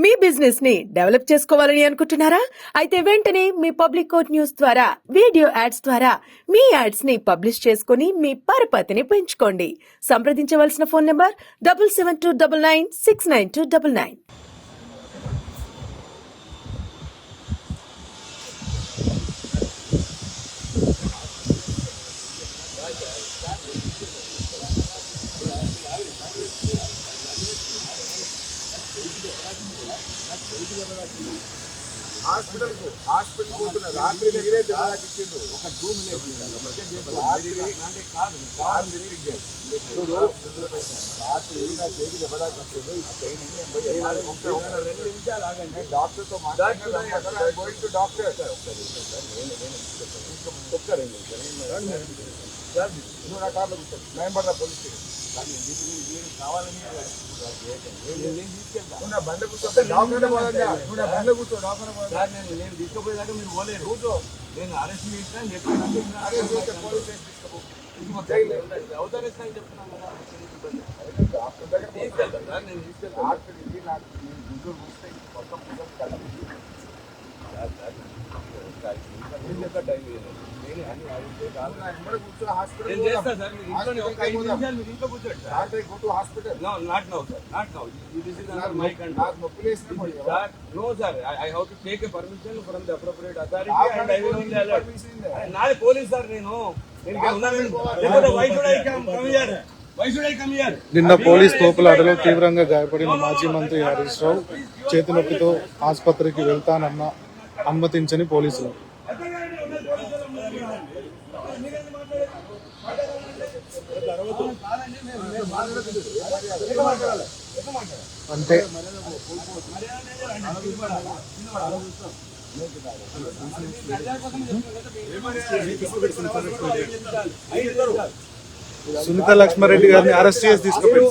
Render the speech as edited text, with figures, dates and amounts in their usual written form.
మీ business ని develop చేసుకోవాలని అనుకుంటున్నారా? అయితే వెంటనే మీ పబ్లిక్ కోట్ న్యూస్ ద్వారా వీడియో యాడ్స్ ద్వారా మీ యాడ్స్ ని పబ్లిష్ చేసుకుని మీ పరపతిని పెంచుకోండి. సంప్రదించవలసిన ఫోన్ నంబర్ 7729969299. హాస్పిటల్ పోతున్న రాత్రి మీరే దెబ్బలాకి ఇచ్చిండ్రు ఒక రూమ్ రాత్రి నా చేతి దెబ్బలాకి వచ్చిండు. 2 నిమిషాలు ఆగండి, డాక్టర్తో మాట్లాడుతూ డాక్టర్ నువ్వు నా కార్లో కూర్చోండి, భయపడ్డా పోలీస్ స్టేషన్ కావాలని నువ్వు నా బండ్ల కూర్చో, నువ్వు నా బండ్ల కూర్చో, డాక్టర్ నేను తీసుకుపోయేదాకా మీరు పోలేదు. కూర్చో, నేను అరెస్ట్ చేస్తాను చెప్పాను, అరెస్ట్ చేస్తే పోలీస్ స్టేషన్ తీసుకో అవుతారేస్తాను చెప్తున్నాను కదా. డాక్టర్ దగ్గర తీసుకెళ్తాను, నేను తీసుకెళ్తాను. డాక్టర్ ఇది నాకు గుంటూరు చూస్తే మొత్తం కలిపి టైం పోలీస్ సార్ నేను నిన్న పోలీస్ తోపులాటలో తీవ్రంగా గాయపడిన మాజీ మంత్రి హరీష్ రావు చేతి నొప్పితో ఆసుపత్రికి వెళ్తానన్న అనుమతించని పోలీసులు. అంటే సునీత లక్ష్మారెడ్డి గారిని అరెస్ట్ చేసి తీసుకుపోయారు.